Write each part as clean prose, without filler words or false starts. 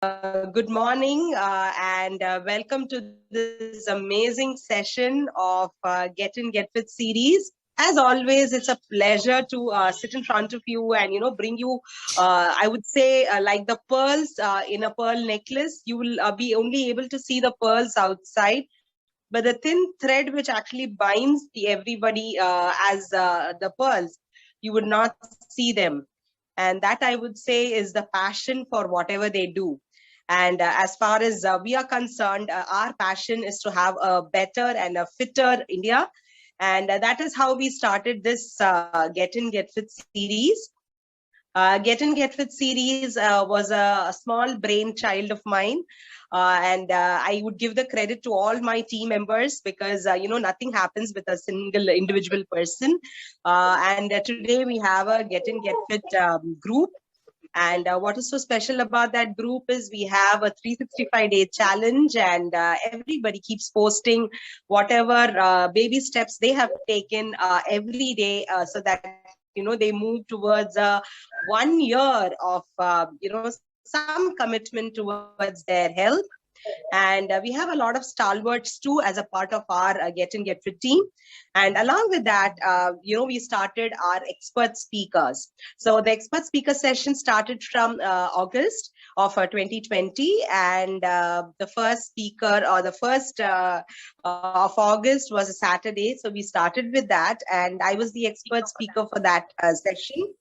Good morning and welcome to this amazing session of Get In Get Fit series. As always, it's a pleasure to sit in front of you and bring you. I would say like the pearls in a pearl necklace. You will be only able to see the pearls outside, but the thin thread which actually binds the everybody as the pearls, you would not see them. And that, I would say, is the passion for whatever they do. And as far as we are concerned, our passion is to have a better and a fitter India. And that is how we started this Get In Get Fit series. Get In Get Fit series was a small brainchild of mine. And I would give the credit to all my team members because, nothing happens with a single individual person. And today we have a Get In Get Fit group. And what is so special about that group is we have a 365-day challenge, and everybody keeps posting whatever baby steps they have taken every day so that they move towards 1 year of some commitment towards their health. And we have a lot of stalwarts too as a part of our Get In Get Fit team. And along with that, we started our expert speakers. So the expert speaker session started from August of 2020. And the first speaker or the first of August was a Saturday. So we started with that. And I was the expert speaker for that session.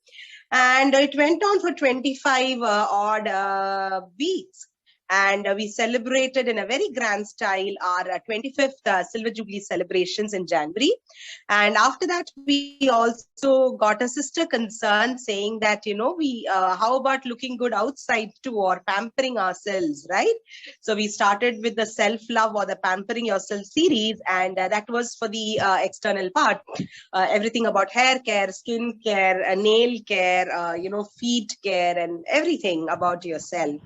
And it went on for 25 odd weeks. And we celebrated in a very grand style our 25th Silver Jubilee celebrations in January. And after that, we also got a sister concern saying that, how about looking good outside too, or pampering ourselves, right? So we started with the self-love or the pampering yourself series. And that was for the external part. Everything about hair care, skin care, nail care, feet care, and everything about yourself.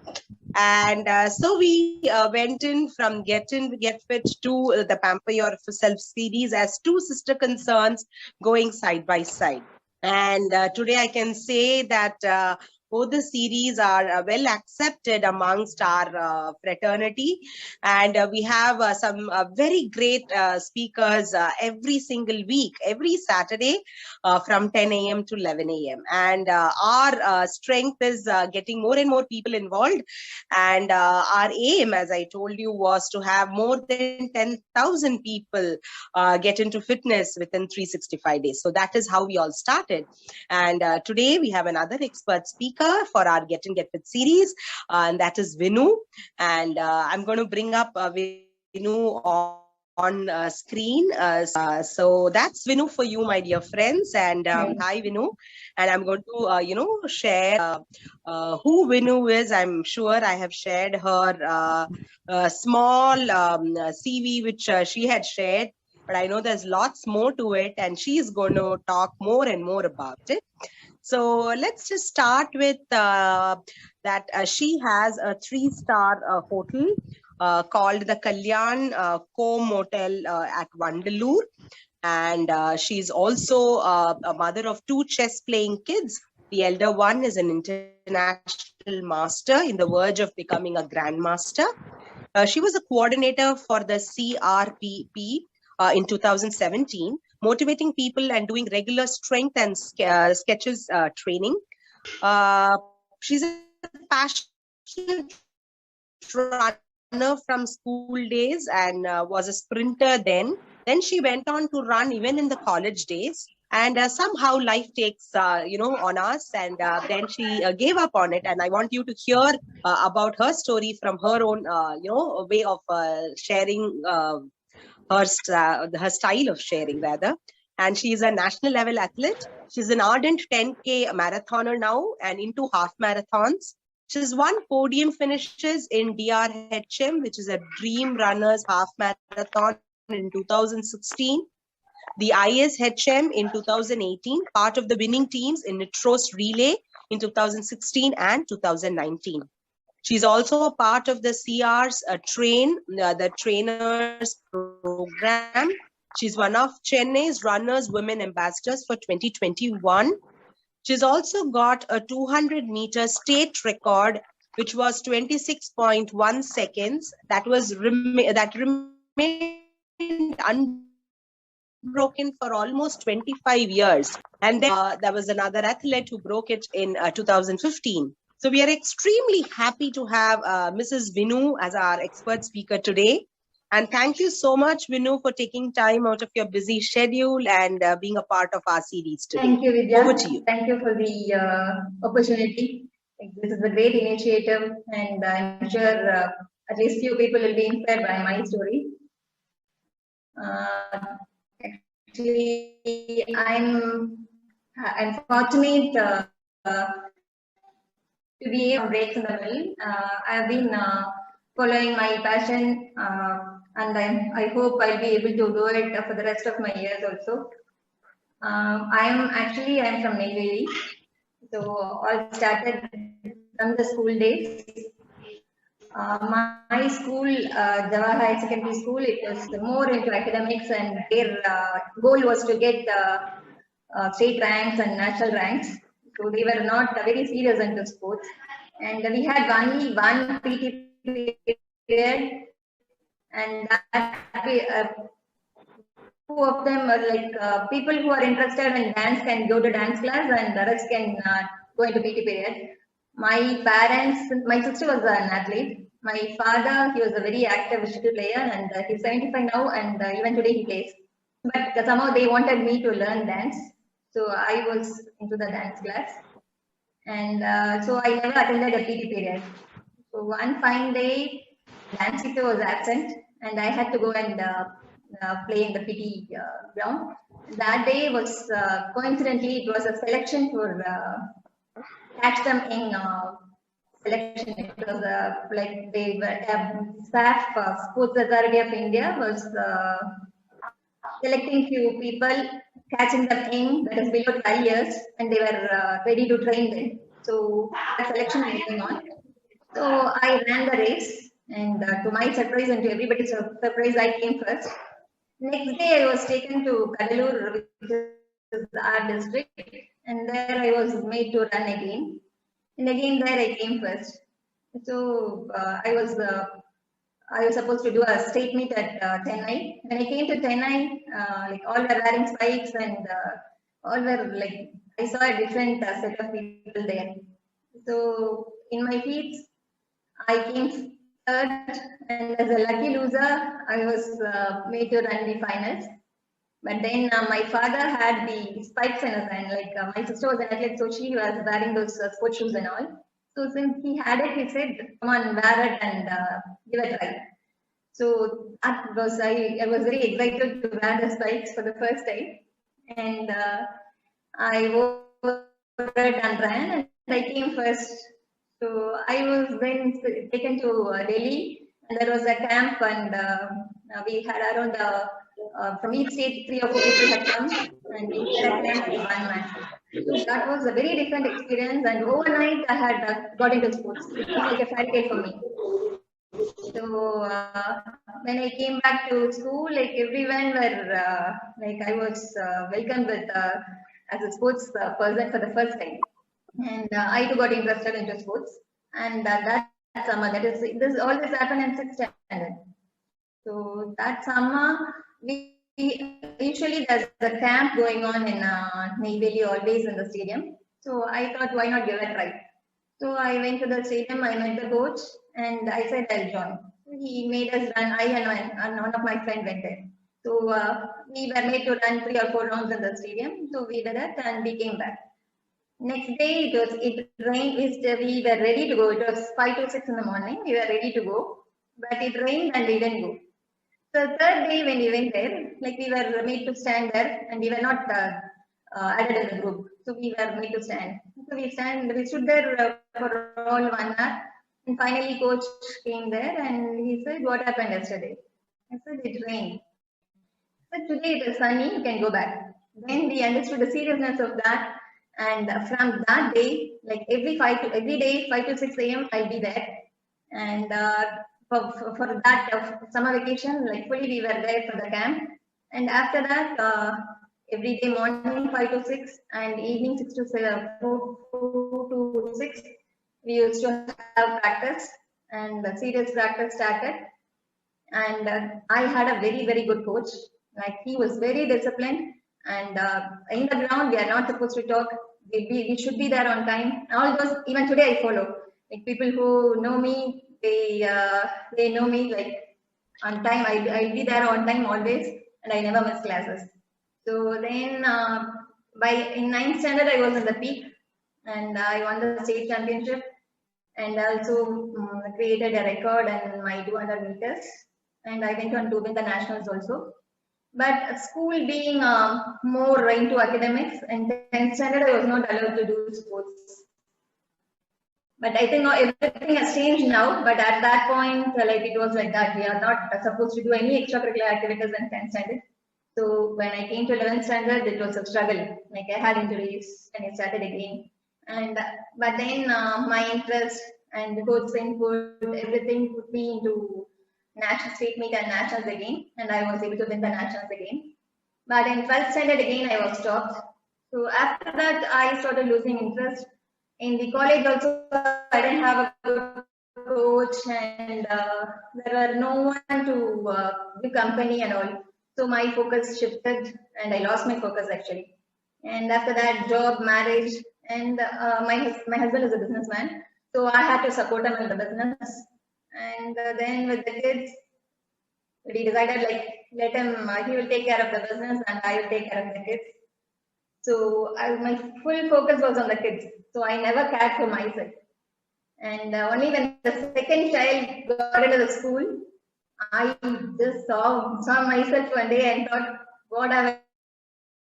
And so we went in from Get In, Get Fit to the Pamper Yourself series as two sister concerns going side by side. And today I can say that both the series are well accepted amongst our fraternity. And we have some very great speakers every single week, every Saturday from 10 a.m. to 11 a.m. And our strength is getting more and more people involved. And our aim, as I told you, was to have more than 10,000 people get into fitness within 365 days. So that is how we all started. And today we have another expert speaker for our Get In Get Fit series, and that is Vinu. And I'm going to bring up Vinu on screen. So that's Vinu for you, my dear friends. And hi, Vinu. And I'm going to, share who Vinu is. I'm sure I have shared her small CV, which she had shared. But I know there's lots more to it, and she's going to talk more and more about it. So let's just start with that she has a 3-star hotel called the Kalyan Co Motel at Vandalur. And she's also a mother of 2 chess-playing kids. The elder one is an international master in the verge of becoming a grandmaster. She was a coordinator for the CRPP in 2017, motivating people and doing regular strength and sketches training. She's a passionate runner from school days and was a sprinter then. Then she went on to run even in the college days. And somehow life takes, on us. And then she gave up on it. And I want you to hear about her story from her own, way of sharing her style of sharing, rather. And she is a national level athlete. She's an ardent 10K marathoner now and into half marathons. She's won podium finishes in DRHM, which is a Dream Runners half marathon in 2016. The ISHM in 2018, part of the winning teams in Nitros Relay in 2016 and 2019. She's also a part of the CR's the trainers program. She's one of Chennai's Runners Women Ambassadors for 2021. She's also got a 200-meter state record which was 26.1 seconds. That remained unbroken for almost 25 years. And then there was another athlete who broke it in 2015. So we are extremely happy to have Mrs. Vinu as our expert speaker today. And thank you so much, Vinu, for taking time out of your busy schedule and being a part of our series today. Thank you, Vidyaa. Over to you. Thank you for the opportunity. This is a great initiative, and I'm sure at least few people will be inspired by my story. Actually, I'm fortunate to be able to break in the middle. I've been following my passion, and I hope I'll be able to do it for the rest of my years also. I'm from Neyveli, so all started from the school days. My school, Jawahar High Secondary School, it was more into academics, and their goal was to get state ranks and national ranks. So they were not very serious into sports. And we had only one PT period, and that two of them are like people who are interested in dance can go to dance class, and the rest can go into PT period. My parents, my sister was an athlete. My father, he was a very active shuttle player, and he's 75 now, and even today he plays. But somehow they wanted me to learn dance, so I was into the dance class, and so I never attended a PT period. So one fine day, dance teacher was absent, and I had to go and play in the PT ground. That day was coincidentally it was a selection for catch them in selection. It was like they were staff Sports Authority of India was selecting few people, catching them in that is below 12 years, and they were ready to train them. So the selection was going on. So I ran the race, and to my surprise and to everybody's surprise, I came first. Next day, I was taken to Kadalur, which is our district, and there I was made to run again. And again, there I came first. So I was supposed to do a state meet at Chennai. When I came to Chennai, like all were wearing spikes, and all were like I saw a different set of people there. So in my feet, I came third, and as a lucky loser, I was made to run the finals. But then my father had the spikes in his hand. Like my sister was an athlete, so she was wearing those sports shoes and all. So since he had it, he said, "Come on, wear it and give it a try." So that was I was very excited to wear the spikes for the first time, and I wore it and ran, and I came first. So I was then taken to Delhi, and there was a camp, and we had around from each state 3 or 4 people had come, and we had a camp with one man. So that was a very different experience, and overnight I had got into sports. It was like a fairy tale for me. So when I came back to school, like everyone were like I was welcomed with as a sports person for the first time, and I too got interested into sports. And that summer, that is this all this happened in 6th standard. So that summer, we usually there's a camp going on in Neyveli, always in the stadium. So I thought, why not give it a try? So I went to the stadium, I met the coach, and I said I'll join. He made us run. I and one of my friends went there. So we were made to run 3 or 4 rounds in the stadium. So we did it, and we came back. Next day it rained. We were ready to go. It was 5 to 6 in the morning. We were ready to go, but it rained and we didn't go. So third day when we went there, like we were made to stand there, and we were not added in the group. So we were made to stand. So we stood there for all 1 hour, and finally coach came there and he said, "What happened yesterday?" I said, "It rained." But today it is sunny. You can go back. Then we understood the seriousness of that. And from that day, like every day, 5 to 6 a.m., I'll be there. And for that summer vacation, like fully we were there for the camp. And after that, every day morning 5 to 6 and evening 6 to 7, 4 to 6, we used to have practice, and the serious practice started. And I had a very good coach. Like, he was very disciplined, and in the ground we are not supposed to talk. We should be there on time. All those, even today I follow. Like, people who know me, they know me like on time. I'll be there on time always, and I never miss classes. So then, by in ninth standard, I was in the peak, and I won the state championship, and also created a record in my 200 meters, and I went on to win the nationals also. But school being more into academics, and 10th standard I was not allowed to do sports. But I think everything has changed now. But at that point, like, it was like that. We are not supposed to do any extracurricular activities in 10th standard. So when I came to 11th standard, it was a struggle. Like, I had injuries and I started again. And but then my interest and the coach input, everything put me into national state meet and nationals again, and I was able to win the nationals again. But in 12th standard again, I was stopped. So after that, I started losing interest. In the college also, I didn't have a good coach, and there were no one to give company and all. So my focus shifted, and I lost my focus actually. And after that, job, marriage, and my husband is a businessman, so I had to support him in the business. And then with the kids, we decided, like, let him. He will take care of the business, and I will take care of the kids. So my full focus was on the kids. So I never cared for myself. And only when the second child got into the school, I just saw myself one day and thought, what have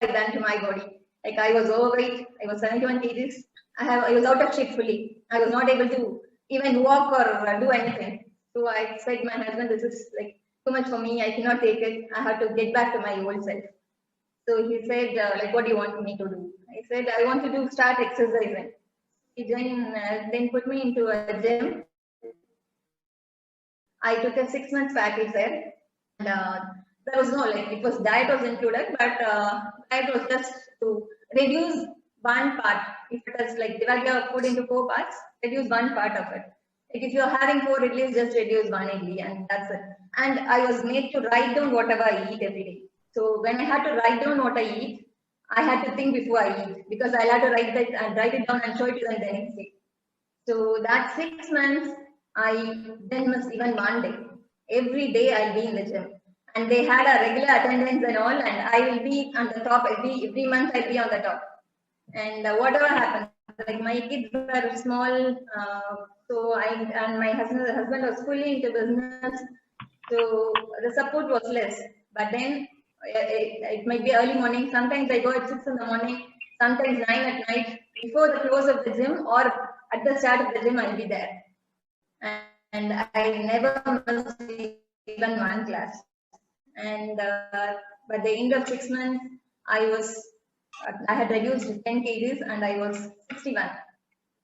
I done to my body? Like, I was overweight. I was 71 kgs. I was out of shape fully. I was not able to even walk or do anything. So I said, my husband, this is like too much for me. I cannot take it. I have to get back to my old self. So he said, like, what do you want me to do? I said, I want to start exercising. He then put me into a gym. I took a 6 months package there. And there was no, like, it was diet was included, but diet was just to reduce one part. If it is like divide your food into 4 parts, reduce one part of it. Like, if you're having 4 idlis, just reduce 1 idli, and that's it. And I was made to write down whatever I eat every day. So when I had to write down what I eat, I had to think before I eat, because I had to write it down and show it to them the next day. So that 6 months, I didn't miss even one day. Every day I'll be in the gym, and they had a regular attendance and all, and I will be on the top every month. I'll be on the top, and whatever happens, like, my kids were small, so my husband was fully into business, so the support was less. But then it might be early morning. Sometimes I go at 6 in the morning, sometimes 9 at night. Before the close of the gym or at the start of the gym, I'll be there. And I never missed even one class. And by the end of 6 months, I had reduced 10 kgs and I was 61.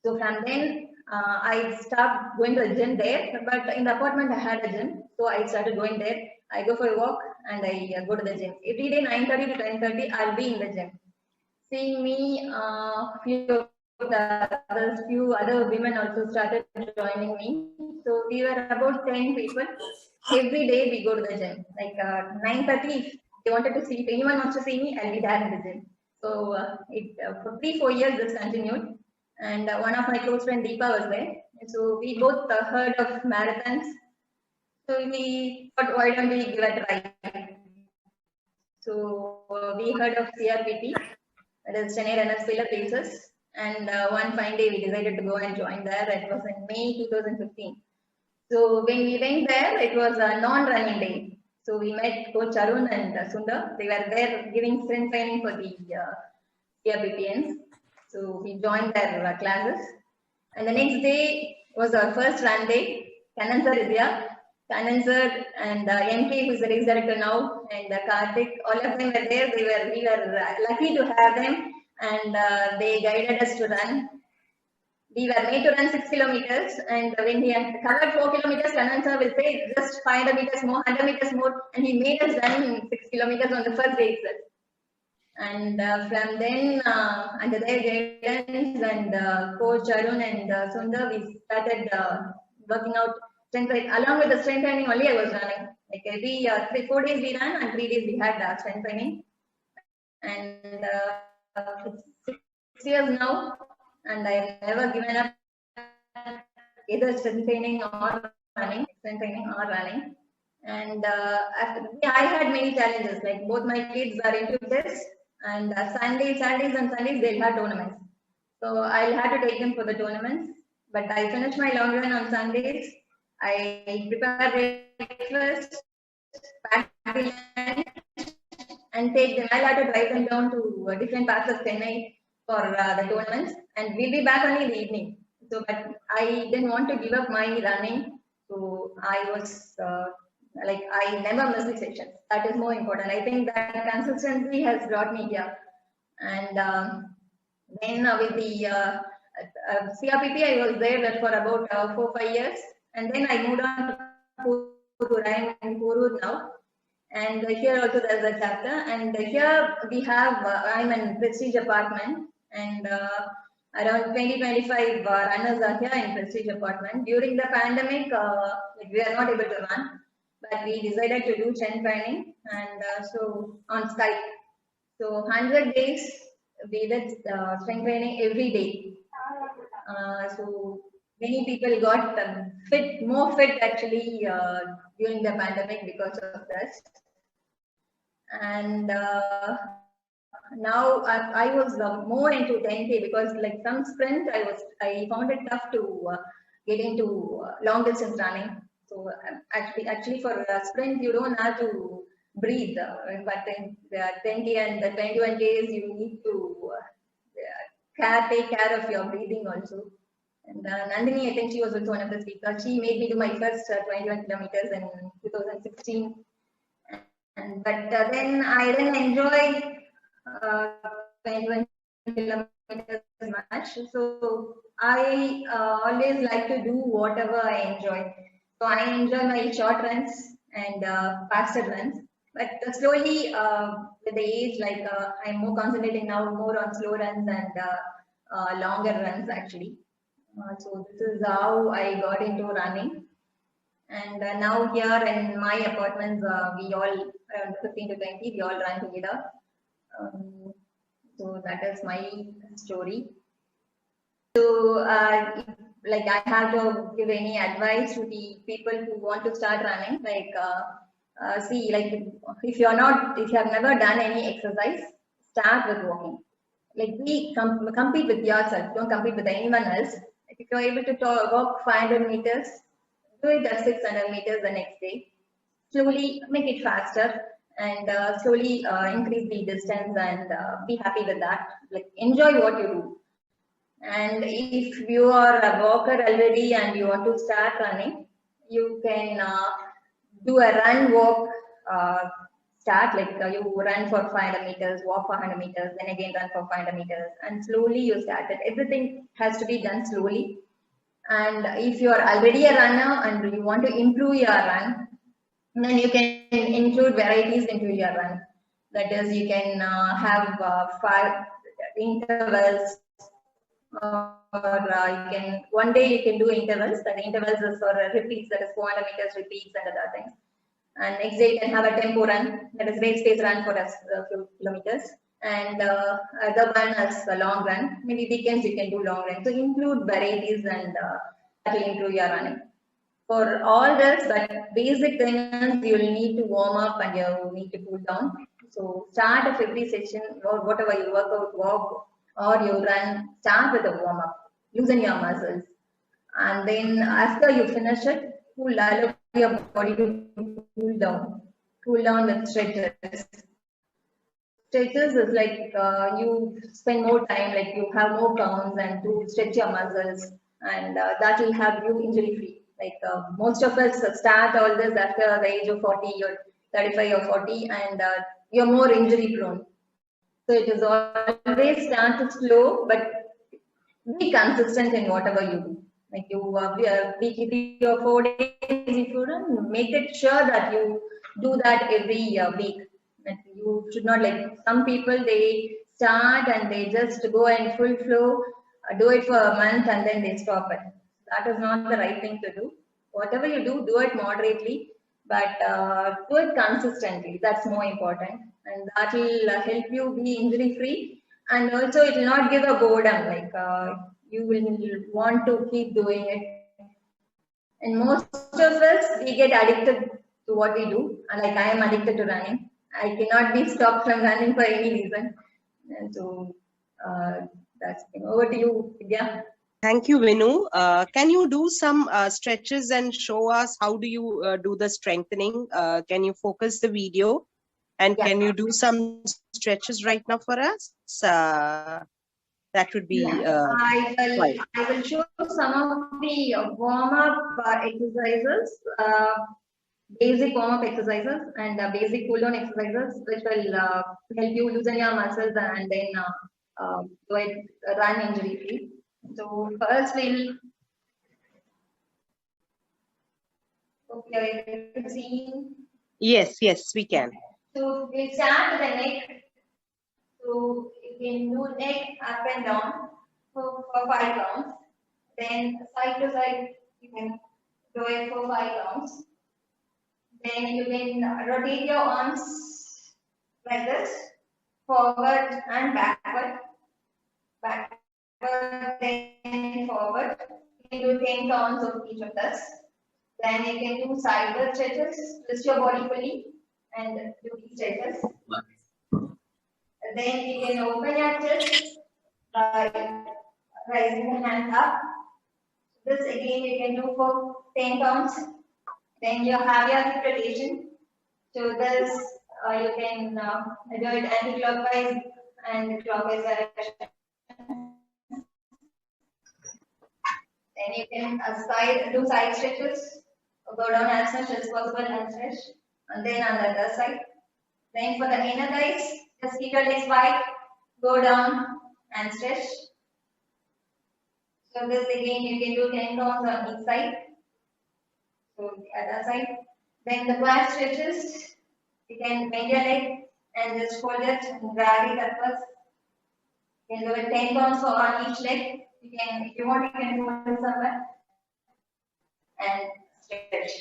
So from then, I stopped going to the gym there, but in the apartment I had a gym. So I started going there. I go for a walk and I go to the gym. Every day, 9:30 to 10:30, I'll be in the gym. Seeing me, few other women also started joining me. So we were about 10 people. Every day we go to the gym. Like 9:30, if they wanted to see, if anyone wants to see me, I'll be there in the gym. So for 3-4 years this continued. And one of my close friend Deepa was there. So we both heard of marathons. So we thought, why don't we give a try? So we heard of CRPT, that is Chennai Runners Pillar Places. And one fine day we decided to go and join there. It was in May 2015. So when we went there, it was a non-running day. So we met Coach Arun and Sundar. They were there giving strength training for the CRPTNs. So we joined their classes. And the next day was our first run day. Kanan sir is here. Kanan sir and MK, who is the race director now, and Karthik, all of them were there. We were lucky to have them, and they guided us to run. We were made to run 6 kilometers, and when we had covered 4 kilometers, Kanan sir will say just 500 meters more, 100 meters more, and he made us run 6 kilometers on the first day itself. And from then, under their guidance and coach Arun and Sundar, we started working out strength training. Along with the strength training, only I was running. Like every 4 days we ran, and 3 days we had strength training. And it's 6 years now, and I've never given up either strength training or running. Strength training or running. And I had many challenges. Like both my kids are into this, and Saturdays and Sundays they'll have tournaments. So I'll have to take them for the tournaments. But I finish my long run on Sundays. I prepare breakfast, pack the lunch, and take them. I'll have to drive them down to different parts of Chennai for the tournaments, and we'll be back only in the evening. So, but I didn't want to give up my running. So I was like, I never miss the sessions. That is more important. I think that consistency has brought me here. And then with the CRPP, I was there for about 4-5 years. And then I moved on to Porur. I'm in Porur now. And here also there's a chapter. And here we have, I'm in Prestige apartment. And around 20-25 runners are here in Prestige apartment. During the pandemic, like we are not able to run. But we decided to do strength training, and so on Skype. So 100 days we did strength training every day. So many people got more fit actually during the pandemic because of this. And now I was more into 10K because like some sprint I found it tough to get into long distance running. So actually for a sprint you don't have to breathe, but in the 10K and the 21Ks you need to take care of your breathing also. And Nandini, I think she was also one of the speakers. She made me do my first 21 kilometers in 2016. But then I didn't enjoy 21 kilometers much. So I always like to do whatever I enjoy. So I enjoy my short runs and faster runs. But slowly with the age, like I'm more concentrating now more on slow runs and longer runs actually. So this is how I got into running. And now here in my apartments, we all around 15 to 20, we all run together. So that is my story. So like I have to give any advice to the people who want to start running, like see, like if you have never done any exercise, start with walking. Like compete with yourself, don't compete with anyone else. Like if you're able to walk 500 meters, do it at 600 meters the next day. Slowly make it faster and slowly increase the distance and be happy with that. Like enjoy what you do. And if you are a walker already and you want to start running, you can do a run walk start, like you run for 500 meters, walk for 100 meters, then again run for 500 meters, and slowly you start it. Everything has to be done slowly. And if you are already a runner and you want to improve your run, then you can include varieties into your run. That is, you can have 5 intervals, or you can one day you can do intervals. That intervals is for repeats, that is 400 meters repeats and other things. And next day you can have a tempo run, that is race pace run for a few kilometers. And other one is a long run. Maybe weekends you can do long run. So include varieties and that will improve your running. For all this, but basic thing is you will need to warm up and you need to cool down. So start of every session or whatever you work out, walk or you run, start with a warm up, loosen your muscles. And then after you finish it, allow your body to cool down with stretches. Stretches is like you spend more time, like you have more counts and to stretch your muscles, and that will have you injury free. Like most of us start all this after the age of 40 or 35 or 40, and you're more injury prone. So it is always start slow, but be consistent in whatever you do. Like you weekly or 4 days, if you run, make it sure that you do that every week. Like, you should not, like some people, they start and they just go in full flow, do it for a month and then they stop it. That is not the right thing to do. Whatever you do it moderately, but do it consistently. That's more important, and that will help you be injury free. And also, it will not give a boredom. Like you will want to keep doing it. And most of us, we get addicted to what we do. And like I am addicted to running. I cannot be stopped from running for any reason. And so that's over to you, Vidya. Thank you, Vinu. Can you do some stretches and show us how do you do the strengthening? Can you focus the video? And Yeah. can you do some stretches right now for us? That would be I will show some of the warm-up exercises, basic warm-up exercises and basic cool-down exercises, which will help you loosen your muscles and then do it run injury-free. So first we'll see. Yes, we can. So we'll start with the neck. So you can do neck up and down for 5 rounds. Then side to side, you can do it for 5 rounds. Then you can rotate your arms like this, forward and backward, backward, then forward. You can do 10 counts of each of this. Then you can do sideward stretches, twist your body fully and do these stretches. Then you can open your chest by raising the hand up. This again you can do for 10 counts. Then you have your hip rotation. So this you can do it anti-clockwise and clockwise direction. Then you can do side stretches. Go down as much as possible and stretch. And then on the other side. Then for the inner thighs, just keep your legs wide. Go down and stretch. So this again you can do 10 counts on each side. So the other side. Then the quad stretches. You can bend your leg and just hold it and drag it upwards. You can do it 10 counts on each leg. You can, if you want, you can hold it somewhere and stretch.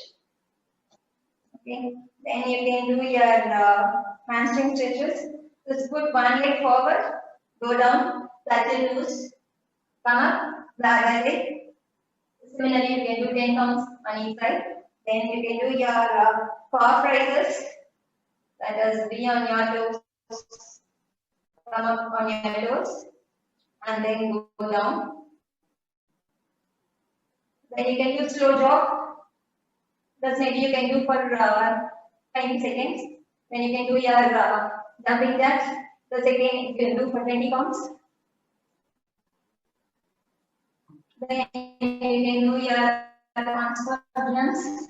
Okay. Then you can do your hamstring stretches. Just put one leg forward, go down, touch it loose, come up, the other leg. Similarly, you can do 10 counts on each side. Then you can do your calf raises. That is, be on your toes, come up on your toes, and then go down. Then you can do slow jog. That's maybe you can do for 20 seconds. Then you can do your jumping jacks. That's again you can do for 20 counts. Then you can do your transfer runs.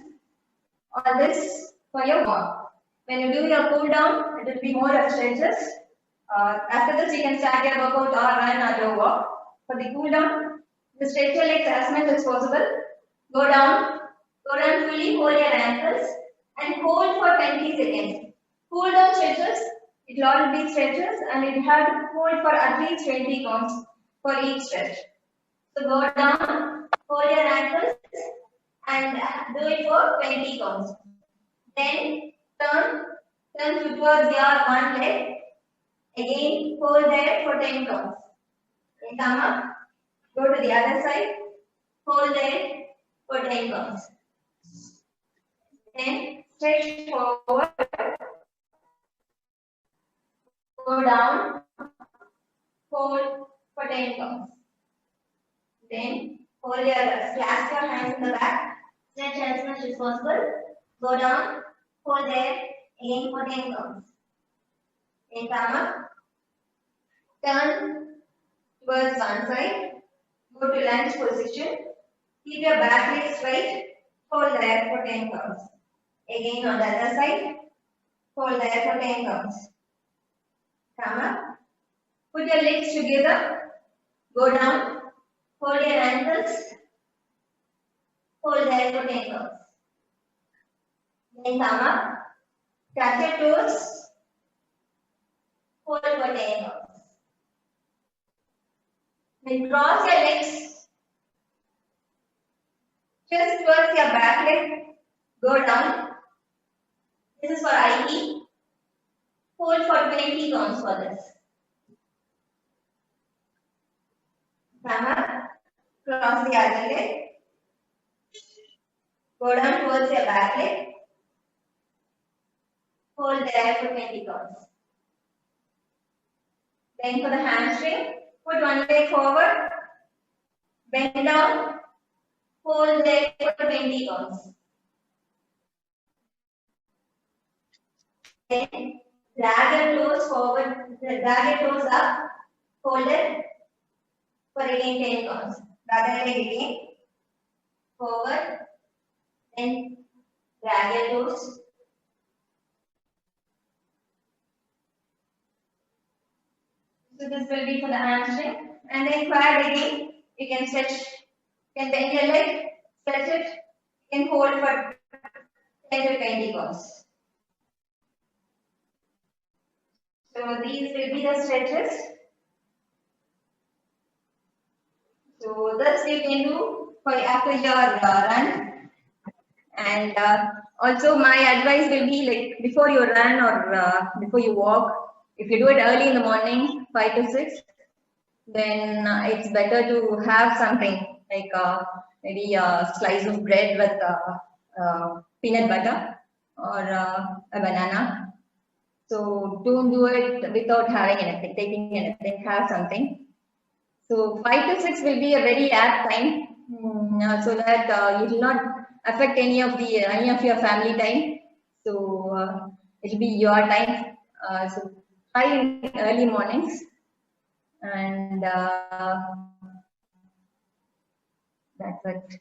All this for your walk. When you do your cool down, it will be more of stretches. After this, you can start your workout or run or your walk. For the cool down, just stretch your legs as much as possible. Go down fully, hold your ankles and hold for 20 seconds. Cool down stretches, it will all be stretches and you have to hold for at least 20 counts for each stretch. So go down, hold your ankles and do it for 20 counts. Then turn towards your one leg. Again, hold there for 10 counts. Then come up, go to the other side, hold there for 10 counts. Then stretch forward, go down, hold for 10 counts. Then hold your, clasp your hands in the back, stretch as much as possible, go down, hold there, again for 10 counts. Then come up, turn towards one side, go to lunge position, keep your back leg straight, hold there for 10 counts. Again on the other side, hold there for 10 counts. Come up, put your legs together, go down, hold your ankles, hold there for 10 counts. Then come up, touch your toes, hold for 10 counts. Then cross your legs just towards your back leg, go down. This is for Iyer. Hold for 20 counts for this. Come up, cross the other leg, go down towards your back leg, hold there for 20 counts. Then for the hamstring, put one leg forward, bend down, hold there for 20 counts. Then drag your toes forward, drag your toes up, hold it for again 10 counts. The other leg again, forward, then drag your toes. So this will be for the hamstring. And then quad again, you can stretch, you can bend your leg, stretch it, you can hold for 10 to 20 counts. So these will be the stretches. So this you can do for after your run. And also my advice will be like before you run or before you walk, if you do it early in the morning, 5 to 6, then it's better to have something like maybe a slice of bread with peanut butter or a banana. So don't do it without having anything, taking anything, have something. So 5 to 6 will be a very apt time so that you will not affect any of your family time. So it will be your time. So try in early mornings, and that's it.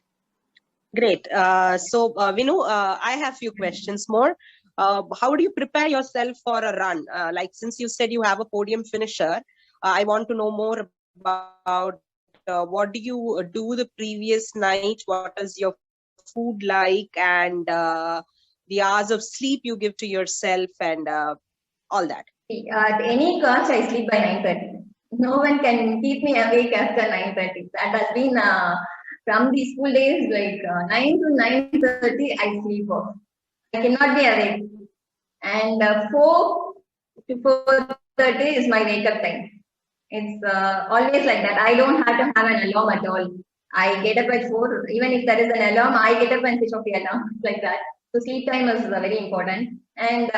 Great. Vinu, I have few questions more. How do you prepare yourself for a run? Like since you said you have a podium finisher, I want to know more about what do you do the previous night? What is your food like, and the hours of sleep you give to yourself, and all that? At any cost, I sleep by 9:30. No one can keep me awake after 9:30. That has been from the school days, like 9 to 9:30, I sleep off. I cannot be awake. And 4 to 4:30 is my wake up time. It's always like that. I don't have to have an alarm at all. I get up at 4. Even if there is an alarm, I get up and switch off the alarm. It's like that. So sleep time is very important. And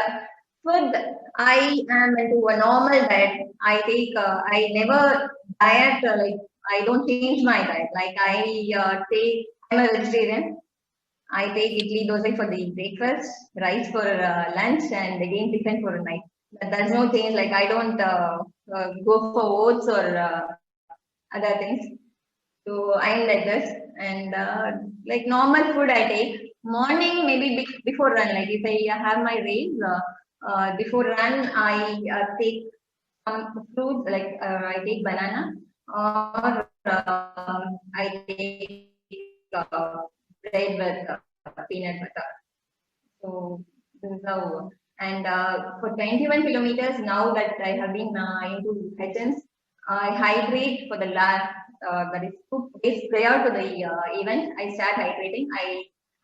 food, I am into a normal diet. I take, I never diet, like, I don't change my diet. Like, I'm a vegetarian. I take idli dosa for the breakfast, rice for lunch, and again chicken for night. But there's no change. Like, I don't go for oats or other things. So I'm like this. And like normal food I take. Morning, maybe before run, like if I have my race, before run, I take some fruits, like I take banana, or I take bread with peanut butter. So this is how. And for 21 kilometers, now that I have been into Hutchins, I hydrate for the last, that is 2 days prior to the event. I start hydrating. I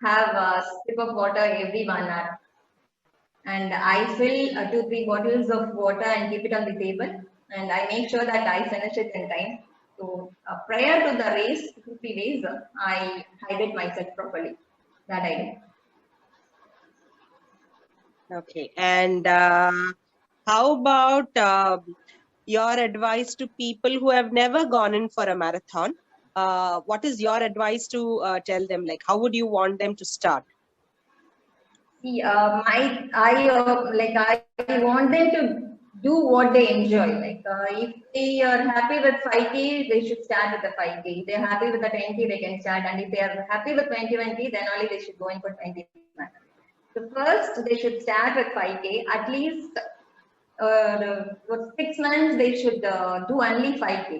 have a sip of water every 1 hour. And I fill 2-3 bottles of water and keep it on the table. And I make sure that I finish it in time. So prior to the race, 2-3 days, I hydrate myself properly. That I do. Okay. And how about your advice to people who have never gone in for a marathon? What is your advice to tell them? Like, how would you want them to start? See, I want them to do what they enjoy. Like, if they are happy with 5K, they should start with the 5K. If they are happy with the 10K, they can start. And if they are happy with 20K, then only they should go in for 20K. So first, they should start with 5K. At least for 6 months, they should do only 5K.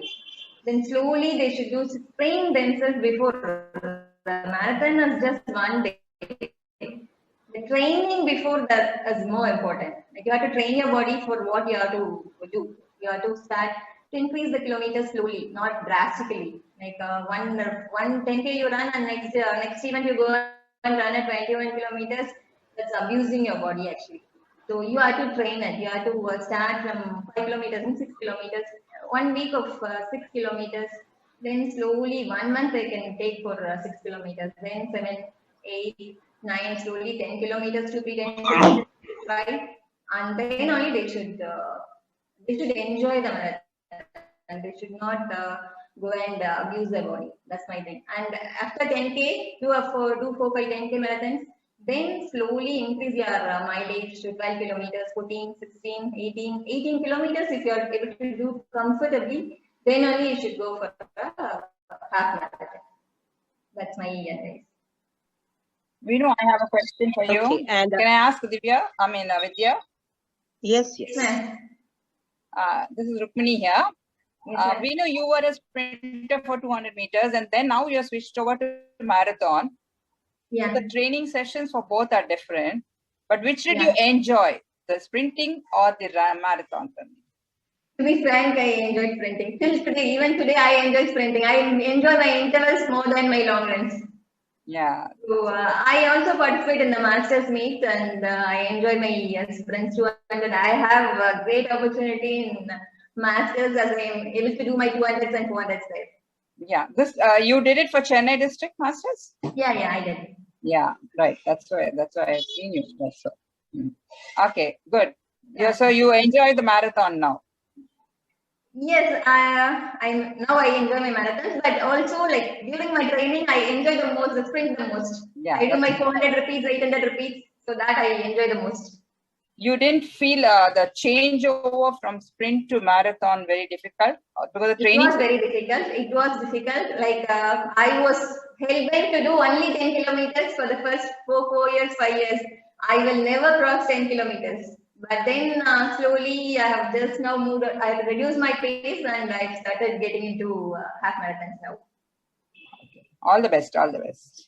Then slowly, they should train themselves before the marathon is just 1 day. The training before that is more important. Like you have to train your body for what you have to do. You have to start to increase the kilometers slowly, not drastically. Like one 10K you run and next event you go and run at 21 kilometers. That's abusing your body actually. So you have to train it. You have to start from 5 kilometers and 6 kilometers. 1 week of 6 kilometers. Then slowly 1 month they can take for 6 kilometers. Then 7, 8, 9, slowly 10 kilometers to be 10 kilometers, right? And then only they should enjoy the marathon. They should not go and abuse their body. That's my thing. And after 10K, do 4, 5, 10K marathons. Then slowly increase your mileage to 12 kilometers, 14, 16, 18, 18 kilometers. If you are able to do comfortably, then only you should go for a half marathon. That's my advice. Vinu, I have a question for you. Okay, and can I ask Vidya? Vidya? Yes. This is Rukmini here. Yes, Vinu, you were a sprinter for 200 meters and then now you're switched over to marathon. Yeah. The training sessions for both are different, but which did you enjoy, the sprinting or the marathon? To be frank, I enjoyed sprinting. Till today, even today, I enjoy sprinting. I enjoy my intervals more than my long runs. Yeah. So I also participate in the masters meet and I enjoy my sprints too. And I have a great opportunity in masters as I am able to do my 200s and 400s there. Yeah. This you did it for Chennai District Masters? Yeah, I did. Yeah, right. That's why I've seen you. That's so. Okay, good. Yeah. So you enjoy the marathon now. Yes, I now I enjoy my marathons, but also like during my training, I enjoy the sprint the most. Yeah, I do my 400 repeats, 800 repeats, so that I enjoy the most. You didn't feel the changeover from sprint to marathon very difficult because the training? It was very difficult. It was difficult. Like I was hell-bent to do only 10 kilometers for the first 4 years, 5 years. I will never cross 10 kilometers. But then slowly I have just now moved, I have reduced my pace and I've started getting into half marathons now. Okay. All the best, all the best.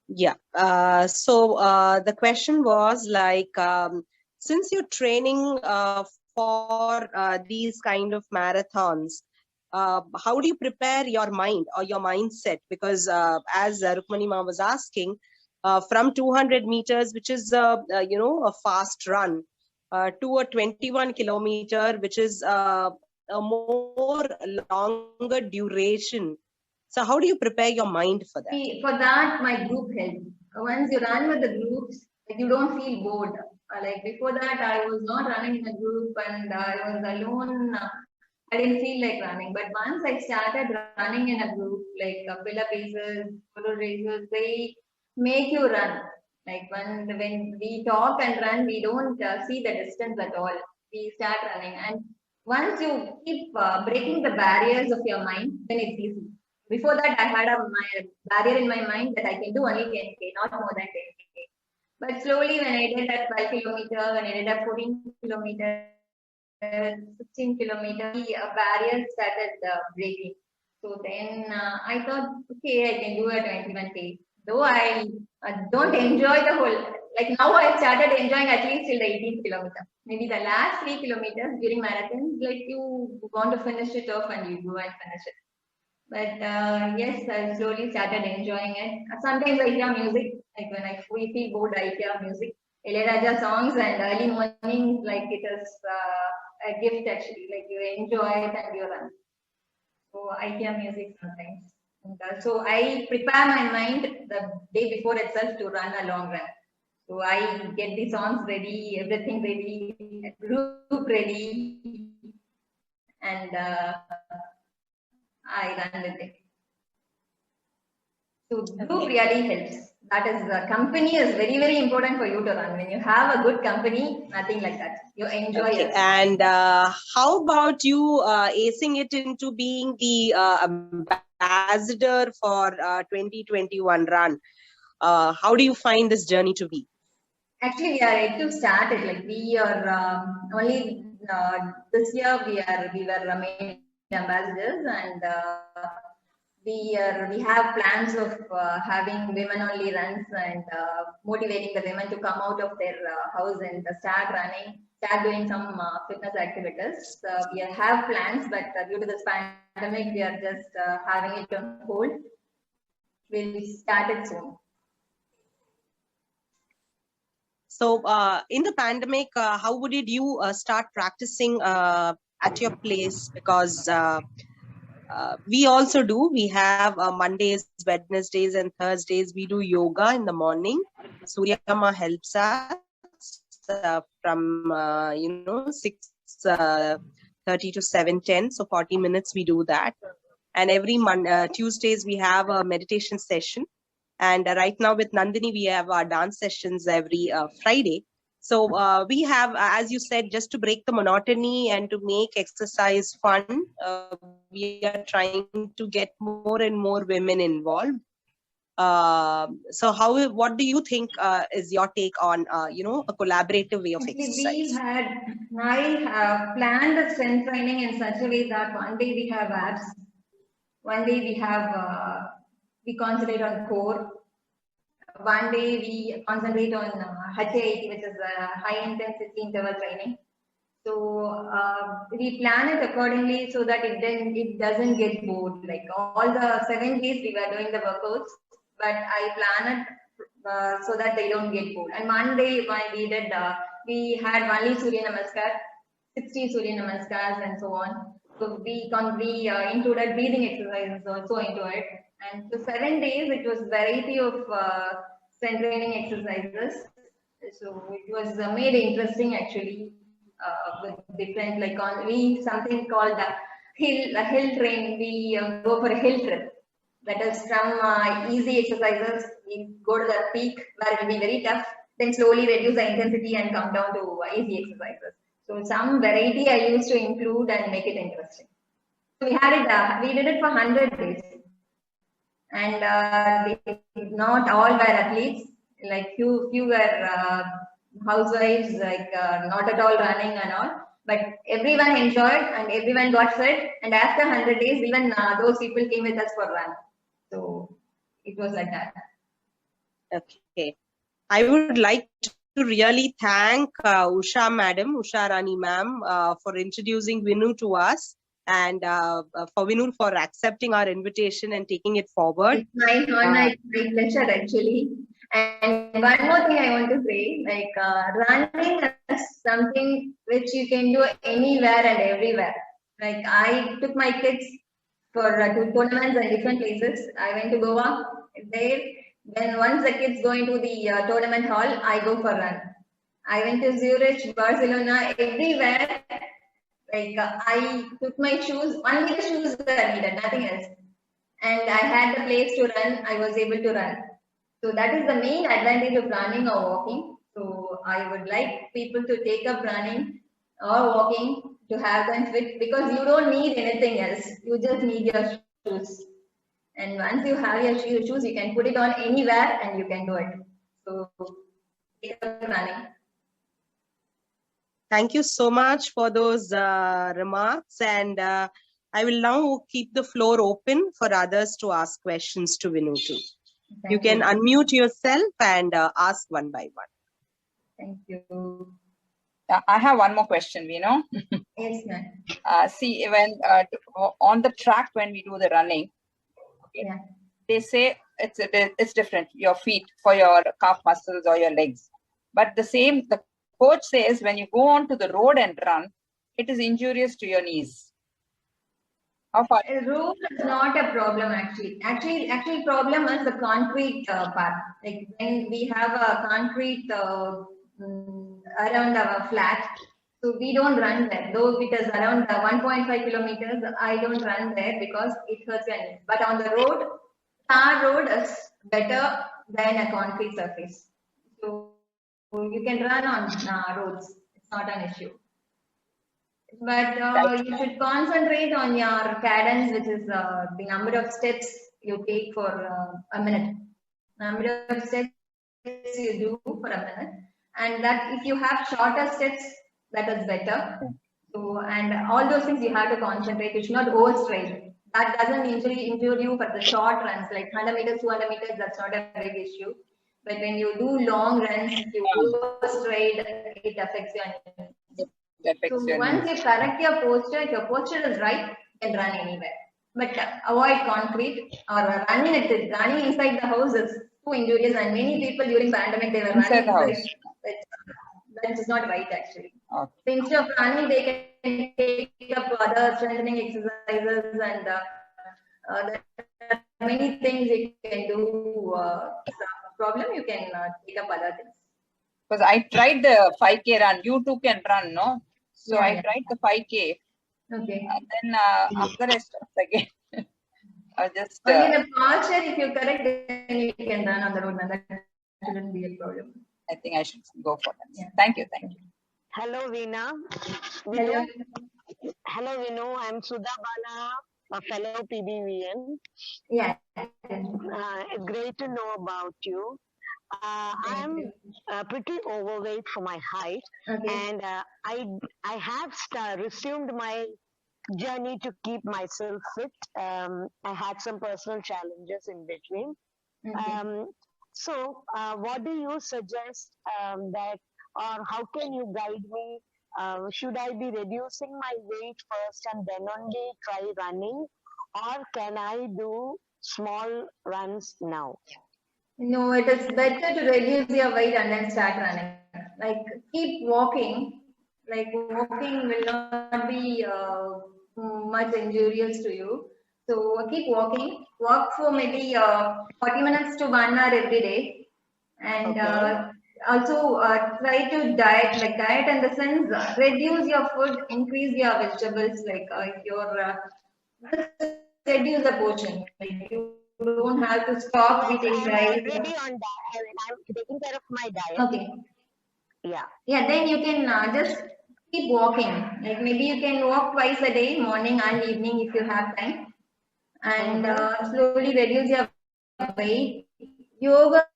Yeah. So the question was like, since you're training for these kind of marathons, how do you prepare your mind or your mindset? Because as Rukmani Ma was asking, from 200 meters, which is a fast run, to a 21 kilometer, which is a more longer duration. So how do you prepare your mind for that? See, for that, my group helps. Once you run with the groups, like you don't feel bored. Like before that, I was not running in a group and I was alone. I didn't feel like running. But once I started running in a group, like pull-up races, photo races, they make you run. Like when we talk and run, we don't see the distance at all. We start running. And once you keep breaking the barriers of your mind, then it's easy. Before that, I had my barrier in my mind that I can do only 10K, not more than 10K. But slowly, when I did that 12 kilometer, when I did that 14 kilometers, 16 kilometers, the barriers started breaking. So then I thought, okay, I can do a 21K. Though I don't enjoy the whole, like now I started enjoying at least till the 18th kilometer. Maybe the last 3 kilometers during marathons, like you want to finish it off and you go and finish it. But yes, I slowly started enjoying it. Sometimes I hear music, like when I feel bored, I hear music. Iyer songs and early morning, like it is a gift actually. Like you enjoy it and you run. So I hear music sometimes. And, so I prepare my mind the day before itself to run a long run. So I get the songs ready, everything ready, group ready, and I run with it. So group really helps. That is, the company is very, very important for you to run. When you have a good company, nothing like that. You enjoy it. And how about you acing it into being the ambassador for 2021 run? How do you find this journey to be? Actually, we are yet to start it. Like we are only this year we were made ambassadors, and we have plans of having women only runs and motivating the women to come out of their house and start running, start doing some fitness activities. We have plans, but due to this pandemic, we are just having it on hold. We'll start it soon. So in the pandemic, how did you start practicing at your place? Because we also do. We have Mondays, Wednesdays, and Thursdays. We do yoga in the morning. Surya Ma helps us from 6:30 to 7:10. So 40 minutes we do that. And every Tuesdays we have a meditation session. And right now with Nandini, we have our dance sessions every Friday. So we have, as you said, just to break the monotony and to make exercise fun, we are trying to get more and more women involved. So what do you think is your take on, a collaborative way of exercise? I have planned the strength training in such a way that one day we have abs, one day we concentrate on core, one day we concentrate on HIIT, which is high intensity interval training. So we plan it accordingly so that it doesn't get bored. Like all the 7 days we were doing the workouts, but I plan it so that they don't get bored. And one day when we had only Surya Namaskar, 60 Surya Namaskars and so on. So we included breathing exercises also into it. And for 7 days, it was variety of strength training exercises. So it was made interesting actually with different something called hill train. We go for a hill trip. That is from easy exercises. We go to the peak where it will be very tough. Then slowly reduce the intensity and come down to easy exercises. So some variety I used to include and make it interesting. So we did it for 100 days. And not all were athletes, like few were housewives, not at all running and all. But everyone enjoyed and everyone got fit. And after 100 days, even those people came with us for run. So it was like that. Okay. I would like to really thank Usha Rani ma'am, for introducing Vinu to us, and for Vinu for accepting our invitation and taking it forward. It's my pleasure actually. And one more thing I want to say, running is something which you can do anywhere and everywhere. Like I took my kids for tournaments and different places. I went to Goa. Then once the kids go into the tournament hall, I go for run. I went to Zurich, Barcelona, everywhere. I took my shoes, only the shoes that I needed, nothing else. And I had the place to run, I was able to run. So that is the main advantage of running or walking. So I would like people to take up running or walking to have them fit, because you don't need anything else. You just need your shoes. And once you have your shoes, you can put it on anywhere and you can do it. So take up running. Thank you so much for those remarks, and I will now keep the floor open for others to ask questions to Vinu too. You can unmute yourself and ask one by one. Thank you. I have one more question, Vinu. Yes, ma'am. See, when on the track when we do the running, Yeah. they say it's different, your feet for your calf muscles or your legs. But the coach says when you go onto the road and run, it is injurious to your knees. How far? Road is not a problem actually. Actually, problem is the concrete part. Like when we have a concrete around our flat, so we don't run there. Though it is around 1.5 kilometers, I don't run there because it hurts my knees. But on the road, tar road is better than a concrete surface. So you can run on roads. It's not an issue. But you should concentrate on your cadence, which is the number of steps you take for a minute. Number of steps you do for a minute. And that if you have shorter steps, that is better. So, and all those things you have to concentrate. You should not overstride. that doesn't injure you for the short runs, like 100 meters, 200 meters, that's not a big issue. But when you do long runs, you go straight, it affects your knees. So once you correct your posture, if your posture is right, you can run anywhere. But avoid concrete or running inside the house is too injurious, and many people during pandemic they were running inside. That is not right actually. Okay. So instead of running, they can take up other strengthening exercises, and there are many things you can do. Problem, you can take up other things. Because I tried the 5K run. You too can run, no? So I tried the 5K. Okay. And then after I stopped again. I just. In the posture, if you correct, then you can run on the road. That shouldn't be a problem. I think I should go for that. Yeah. Thank you. Hello, Veena. Hello. Hello, Vinu. I'm Sudha Bala, a fellow PBVN. Yeah. It's great to know about you. I'm pretty overweight for my height, and I have resumed my journey to keep myself fit. I had some personal challenges in between. So, what do you suggest that, or how can you guide me? Should I be reducing my weight first and then only try running, or can I do small runs now? No, it is better to reduce your weight and then start running. Like keep walking. Like walking will not be much injurious to you. So keep walking. Walk for maybe 40 minutes to 1 hour every day, and also try to diet. Like diet in the sense, reduce your food, increase your vegetables. Like reduce the portion. Like you don't have to stop eating rice. I'm already on diet. I'm taking care of my diet. Okay. Yeah. Then you can just keep walking. Like maybe you can walk twice a day, morning and evening if you have time, and slowly reduce your weight. Yoga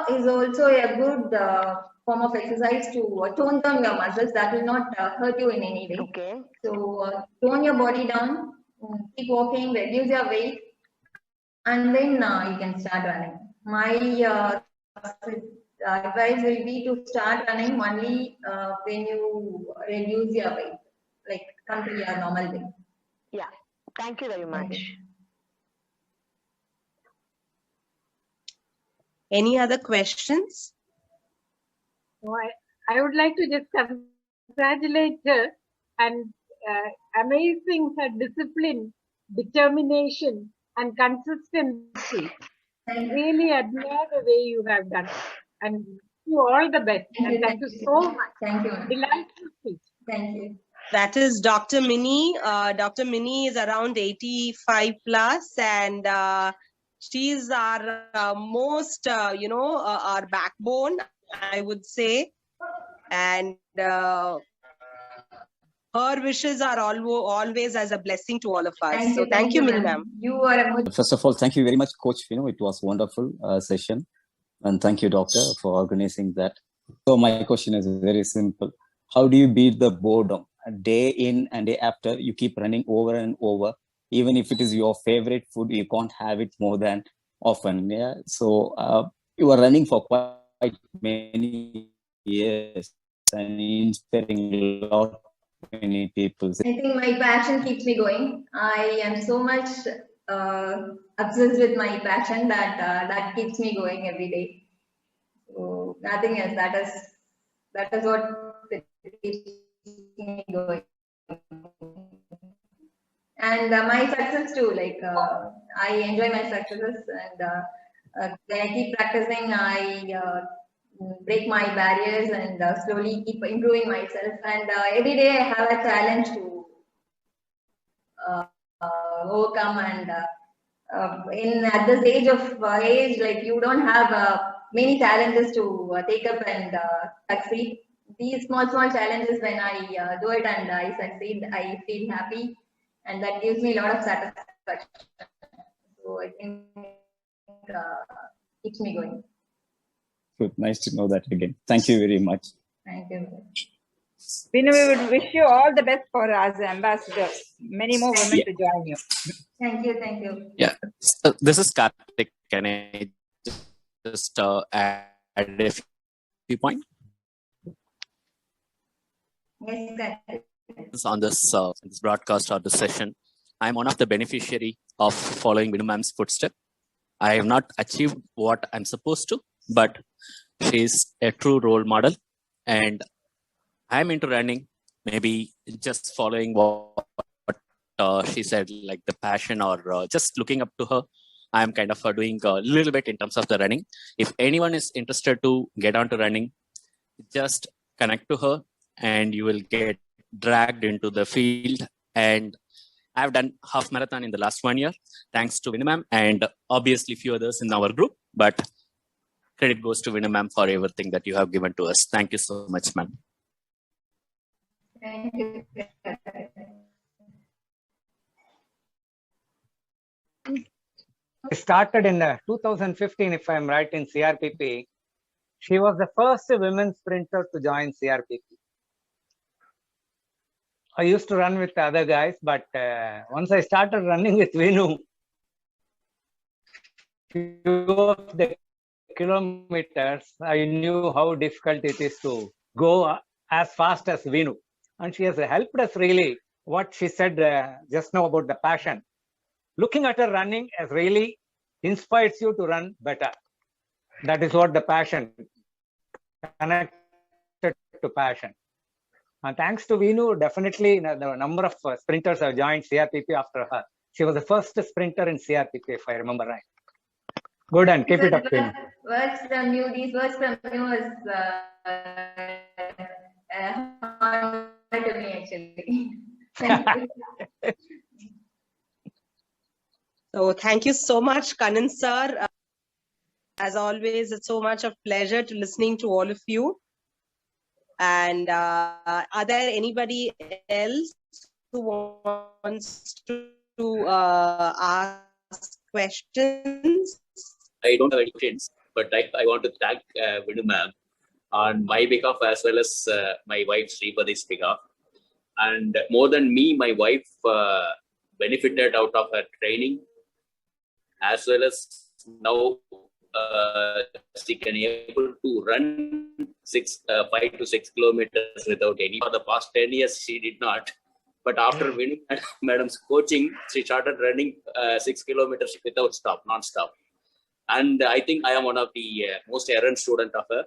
is also a good form of exercise to tone down your muscles. That will not hurt you in any way. Okay. So tone your body down, keep walking, reduce your weight, and then you can start running. My advice will be to start running only when you reduce your weight, like come to your normal weight. Yeah. Thank you very much. Any other questions? I would like to just congratulate her and amazing her discipline, determination, and consistency. I really admire the way you have done, and you all the best. Thank you so much. Thank you. Delightful speech. Thank you. That is Dr. Mini. Dr. Mini is around 85 plus, and she's our most, our backbone, I would say. And her wishes are always as a blessing to all of us. Thank you, Mini ma'am. You are a good. First of all, thank you very much, Coach Vinu. It was a wonderful session. And thank you, Doctor, for organizing that. So my question is very simple. How do you beat the boredom? Day in and day after, you keep running over and over. Even if it is your favorite food, you can't have it more than often. Yeah. So you are running for quite many years and inspiring a lot many people. I think my passion keeps me going. I am so much obsessed with my passion that keeps me going every day. So nothing else. That is what keeps me going. And my success too. Like I enjoy my successes, and when I keep practicing, I break my barriers and slowly keep improving myself. And every day I have a challenge to overcome. And at this age of like you don't have many challenges to take up and succeed. These small challenges, when I do it and I succeed, I feel happy, and that gives me a lot of satisfaction. So I think keeps me going. Good. Nice to know that again. Thank you very much. Thank you. Vinu, we would wish you all the best for as ambassadors. many more women to join you. Thank you, thank you. Yeah. So this is Karthik. Can I just add a few points Yes, Karthik. on this broadcast or this session? I'm one of the beneficiary of following Vinu ma'am's footstep. I have not achieved what I'm supposed to, but she's a true role model, and I'm into running. Maybe just following what she said, like the passion, or just looking up to her. I'm kind of doing a little bit in terms of the running. If anyone is interested to get onto running, just connect to her and you will get dragged into the field. And I've done half marathon in the last 1 year, thanks to Vinu ma'am and obviously few others in our group. But credit goes to Vinu ma'am for everything that you have given to us. Thank you so much, ma'am. Thank you. I started in 2015, if I'm right, in CRPP. She was the first women sprinter to join CRPP. I used to run with the other guys, but once I started running with Vinu, few of the kilometers, I knew how difficult it is to go as fast as Vinu. And she has helped us really. What she said just now about the passion. Looking at her running as really inspires you to run better. That is what the passion, connected to passion. And thanks to Vinu, definitely the number of sprinters have joined CRPP after her. She was the first sprinter in CRPP, if I remember right. Good, and keep it up, Vinu. Words from you, these words from you was honor to me, actually. Thank you. So thank you so much, Kanan sir. As always, it's so much a pleasure to listening to all of you. And are there anybody else who wants to ask questions? I don't have any questions, but I want to thank Vinu ma'am on my behalf as well as my wife Sripadi's behalf. And more than me, my wife benefited out of her training, as well as now she can be able to run 5 to 6 kilometers without any. For the past 10 years, she did not. But after Vinu madam's coaching, she started running 6 kilometers without stop, non-stop. And I think I am one of the most errant student of her.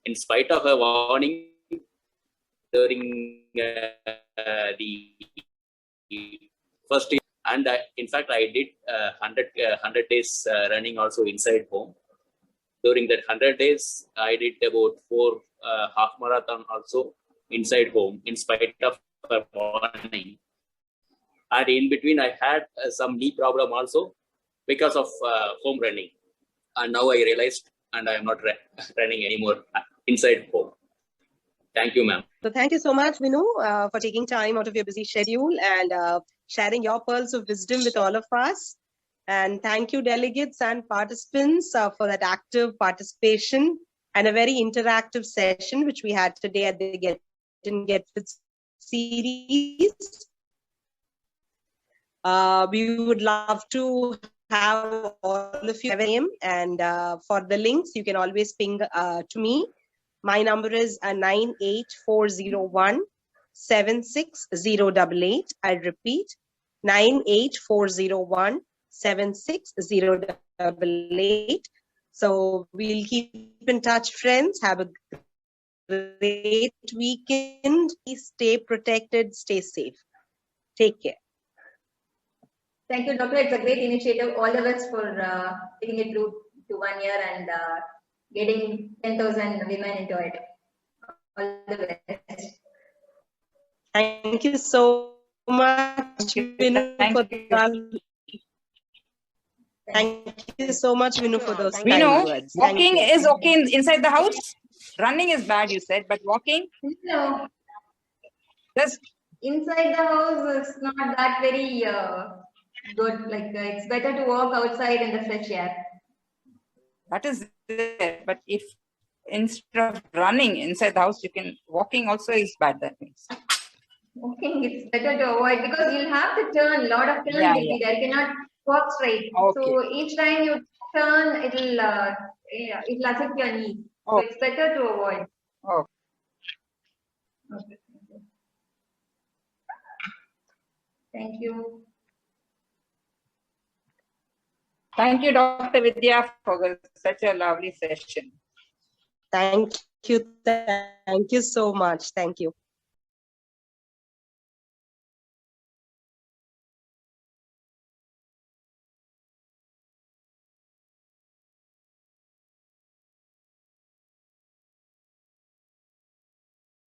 In spite of her warning during the first year, and in fact, I did 100 days running also inside home. During that 100 days, I did about 4 half marathon also inside home, in spite of her warning. And in between, I had some knee problem also because of home running. And now I realized, and I am not running anymore inside home. Thank you, ma'am. So thank you so much, Vinu, for taking time out of your busy schedule and sharing your pearls of wisdom with all of us. And thank you, delegates and participants, for that active participation and a very interactive session, which we had today at the Get in Get Fit series. We would love to have all of you and for the links, you can always ping to me. My number is 98401 76088. I repeat, 98401 76088. So we'll keep in touch, friends. Have a great weekend. Stay protected, stay safe. Take care. Thank you, Doctor. It's a great initiative. All the best for taking it through to 1 year and getting 10,000 women into it. All the best. Thank you so much, Vinu, for that. Thank you so much, Vinu, for those kind words. Walking is okay inside the house. Running is bad, you said, but walking? No. Just inside the house is not that very good. Like it's better to walk outside in the fresh air. That is there, but if instead of running inside the house, you can walking also is bad. That means Walking, it's better to avoid because you'll have to turn. A lot of turns Yeah, will be there. You cannot walk straight. Okay. So each time you turn, it'll affect your knee. So Oh. it's better to avoid. Oh. Okay. Thank you. Thank you, Dr. Vidya, for such a lovely session. Thank you. Thank you so much. Thank you.